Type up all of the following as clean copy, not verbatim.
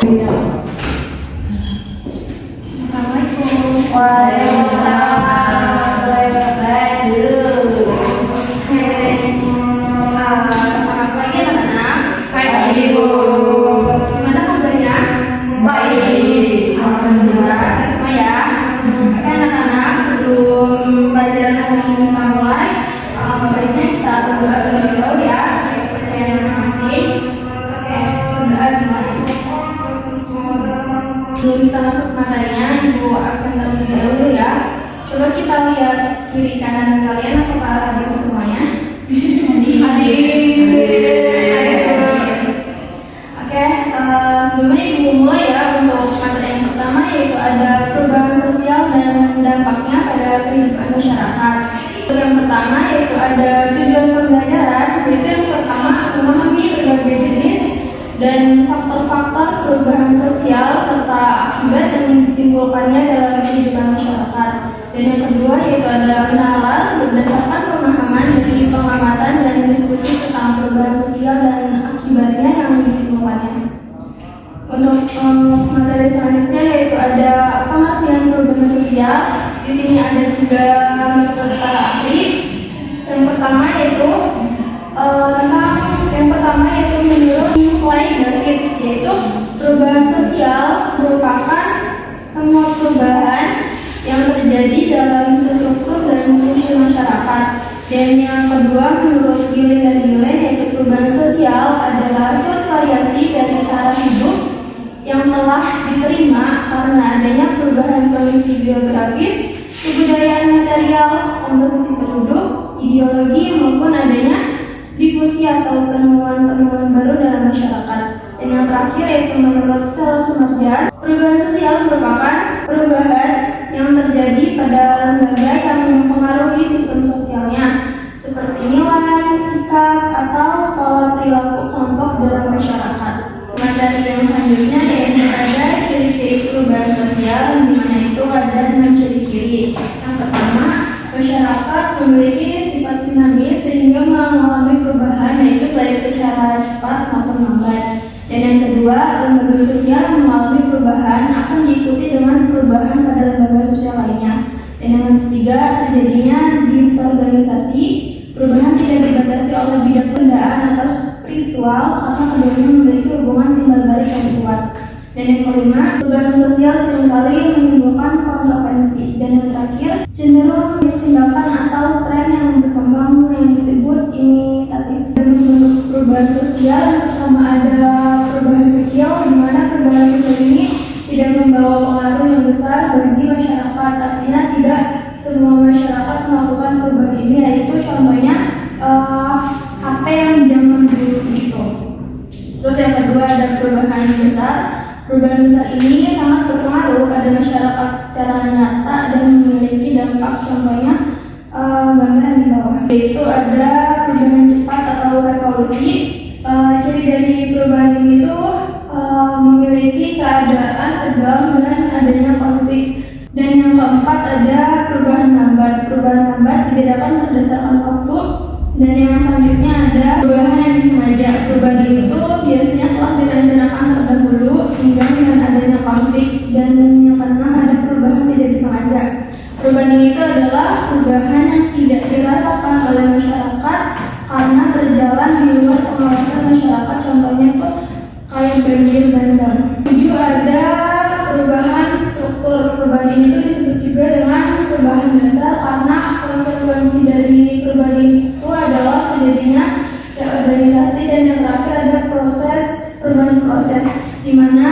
Assalamualaikum. Waalaikumsalam warahmatullahi wabarakatuh. Selamat pagi anak-anak. Pagi, Bu. Gimana kabarnya? Baik. Alhamdulillah, sehat semua ya. Oke anak-anak, sebelum pelajaran hari ini kita mulai, baiknya kita berdoa terlebih dahulu ya, sesuai kepercayaan masing-masing. Oke, berdoa dimulai. Sebelum kita masuk ke materinya, Ibu absen terlebih dahulu ya. Coba kita lihat kiri kanan kalian, apakah hadir semuanya? Hadir. Oke, sebelumnya Ibu mulai ya untuk materi yang pertama, yaitu ada perubahan sosial dan dampaknya pada kehidupan masyarakat. Untuk yang pertama yaitu ada tujuan pembelajaran, yaitu yang pertama memahami berbagai jenis dan faktor-faktor perubahan sosial serta akibat yang ditimbulkannya dalam kehidupan masyarakat. Dan yang kedua yaitu ada kenalan berdasarkan pemahaman dari pengamatan dan diskusi tentang perubahan sosial dan akibatnya yang ditimbulkannya. Untuk materi selanjutnya yaitu ada pengertian perubahan sosial. Di sini ada 3 peserta ahli. Yang pertama yaitu menurut Slide David, yaitu perubahan sosial merupakan semua perubahan yang terjadi dalam struktur dan fungsi masyarakat. Dan yang kedua menurut Gillen dan Gillen, yaitu perubahan sosial adalah suatu variasi dari cara hidup yang telah diterima karena adanya perubahan kondisi biografis, kebudayaan material, komposisi penduduk, ideologi, maupun adanya difusi atau penemuan-penemuan baru dalam masyarakat. Dan yang terakhir yaitu menurut Sela Sumarja, perubahan sosial merupakan perubahan yang terjadi pada lembaga yang mempengaruhi sistem sosialnya, seperti nilai, sikap, atau pola perilaku kelompok dalam masyarakat. Materi yang selanjutnya yaitu ada ciri-ciri perubahan sosial, di mana itu ada 6 ciri-ciri. Yang pertama, masyarakat memiliki sifat dinamis sehingga mengalami perubahan, yaitu baik secara cepat maupun lambat. Dan yang kedua, lembaga sosial yang mengalami perubahan akan diikuti dengan perubahan pada lembaga sosial lainnya. Dan yang ketiga, terjadinya disorganisasi. Perubahan tidak dibatasi oleh bidang pendaan atau spiritual karena keduanya memiliki hubungan timbal balik yang kuat. Dan yang kelima, perubahan sosial seringkali menimbulkan kontroversi. Dan yang terakhir, cenderung tindakan atau tren yang berkembang yang disebut imitatif. Bentuk-bentuk perubahan sosial yang pertama ada perubahan kecil, di mana perubahan kecil ini tidak membawa pengaruh yang besar bagi masyarakat. Artinya tidak semua masyarakat melakukan perubahan ini, yaitu contohnya HP yang zaman dulu itu. Terus yang kedua ada perubahan besar. Perubahan besar ini sangat berpengaruh pada masyarakat secara nyata dan memiliki dampak, contohnya gambaran di bawah. Yaitu ada perubahan cepat atau revolusi. Ciri dari perubahan ini itu memiliki keadaan tegang dan adanya konflik. Dan yang keempat ada perubahan lambat. Perubahan lambat dibedakan berdasarkan waktu. Dan yang selanjutnya ada perubahan yang disengaja. Perubahan itu biasanya telah direncanakan terdahulu hingga dengan adanya konflik. Dan yang keenam ada perubahan tidak disengaja. Perubahan itu adalah perubahan yang tidak dirasakan oleh masyarakat karena berjalan di luar pengawasan masyarakat. Contohnya itu kayak banjir bandang. 7 ada perubahan struktur. Perubahan ini tuh disebut juga dengan perubahan dasar karena konsekuensi dari perubahan itu adalah terjadinya reorganisasi. Dan yang terakhir ada perubahan proses, di mana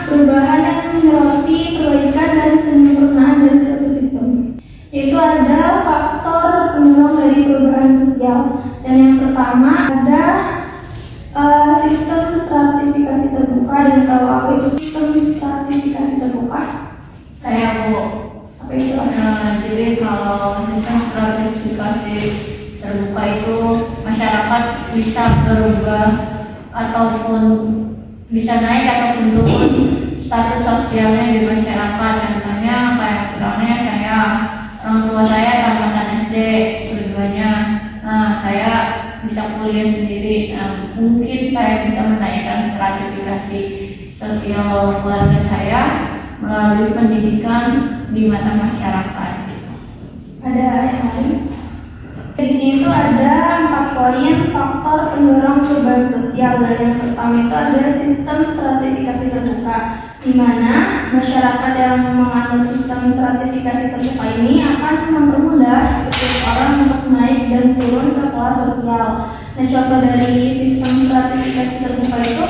perubahan yang menyoroti perbaikan dan penyempurnaan dari suatu sistem. Yaitu ada faktor pendorong dari perubahan sosial. Dan yang pertama ada sistem stratifikasi terbuka. Dan tahu apa itu sistem stratifikasi terbuka? Saya Bu. Apa itu? Jadi kalau sistem stratifikasi terbuka itu masyarakat bisa berubah ataupun bisa naik ataupun turun status sosialnya di masyarakat. Contohnya kayak misalnya saya, orang tua saya tamatan SD keduanya, saya bisa kuliah sendiri. Mungkin saya bisa menaikkan stratifikasi sosial keluarga saya melalui pendidikan di mata masyarakat. Ada yang lain? Di sini tuh ada 4 poin faktor pendorong perubahan sosial. Dan yang pertama itu ada sistem stratifikasi terbuka, di mana masyarakat yang menganut sistem stratifikasi terbuka ini akan mempermudah setiap orang untuk naik dan turun ke kelas sosial. Nah, contoh dari sistem stratifikasi terbuka itu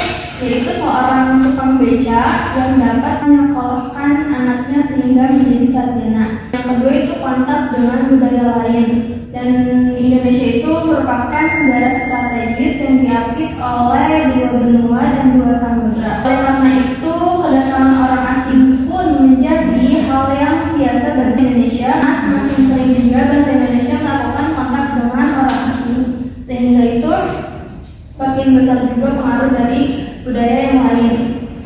yaitu seorang tukang beca yang dapat menyekolahkan anaknya sehingga menjadi sarjana. Yang kedua itu kontak dengan budaya lain. Dan Indonesia itu merupakan negara strategis yang diapit oleh 2 benua dan 2 samudra. Oleh karena itu, kedatangan orang asing pun menjadi hal yang biasa bagi Indonesia. Nah, semakin sering juga bangsa Indonesia melakukan kontak dengan orang asing, sehingga itu semakin besar juga pengaruh dari budaya yang lain.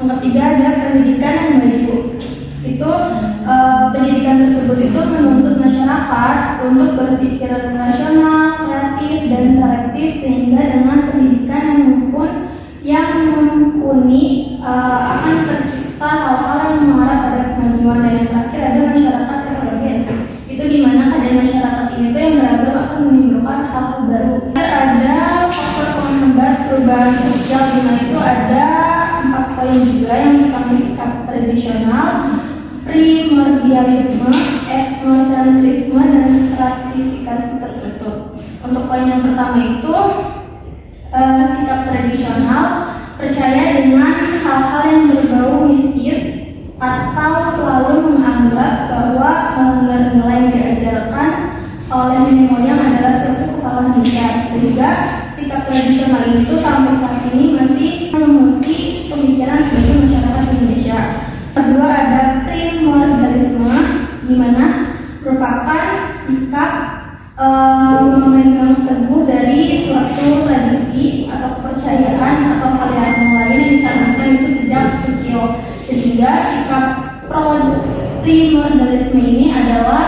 Yang ketiga ada pendidikan yang maju. Itu pendidikan tersebut itu menuntut masyarakat untuk berpikir rasional, kreatif, dan selektif, sehingga dengan pendidikan yang mumpuni akan tercipta hal-hal yang mengarah pada kemajuan. Dan yang terakhir ada masyarakat heterogen. Itu di mana keadaan masyarakat ini tuh yang beragam akan menimbulkan hal-hal baru. Ada faktor penghambat perubahan sosial, di mana itu ada 4 poin juga. Yang pertama sikap tradisional, primordialisme, etnosentrisme, dan stratifikasi tertutup. Untuk poin yang pertama itu sikap tradisional, percaya dengan hal-hal yang berbau mistis atau selalu menganggap bahwa melanggar nilai yang diajarkan oleh nenek moyang adalah suatu kesalahan besar, sehingga sikap tradisional itu sampai saat ini masih mengikuti pemikiran sebagian masyarakat Indonesia. Kedua ada primordialisme, di mana merupakan sikap memegang teguh dari suatu tradisi atau kepercayaan atau hal yang lain yang ditanamkan itu sejak kecil, sehingga sikap primordialisme ini adalah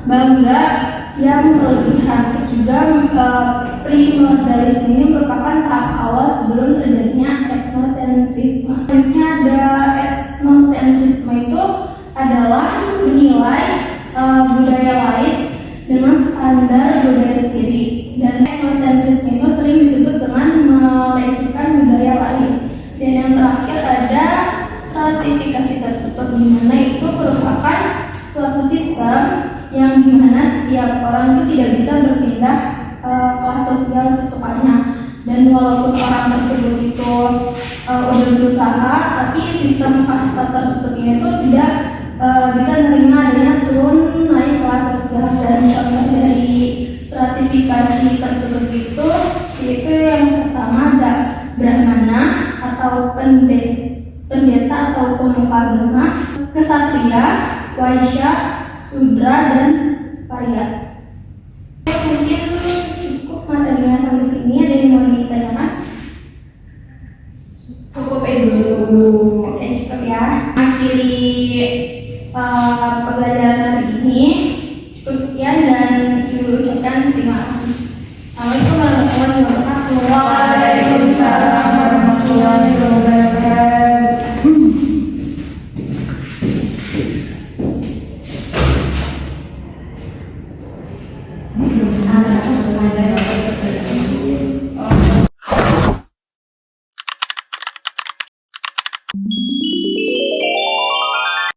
bangga yang berlebihan. Terus juga primordialisme ini merupakan tahap awal sebelum terjadinya etnosentrisme. Selanjutnya ada etnosentrisme, itu adalah menilai budaya lain dengan standar budaya sendiri. Dan etnosentrisme itu sering disebut dengan melecehkan budaya lain. Dan yang terakhir ada stratifikasi tertutup, di mana itu merupakan suatu sistem yang dimana setiap orang itu tidak bisa berpindah kelas sosial sesukanya. Dan walaupun orang tersebut itu udah berusaha, tapi sistem kasta tertutup ini itu tidak bisa menerima adanya turun naik kelas sosial. Dan contoh dari stratifikasi tertutup itu yaitu yang pertama ada Brahmana atau pendeta atau pemuka agama, kesatria, waisya, sudra, dan pariat. Mungkin cukup materinya sampai sini. Ada yang mau ditanyakan? Cukup Ibu. Oke, cukup ya. Akhiri pembelajaran hari ini. Cukup sekian dan Ibu ucapkan terima kasih. Assalamualaikum warahmatullahi wabarakatuh. Waalaikumsalam warahmatullahi wabarakatuh.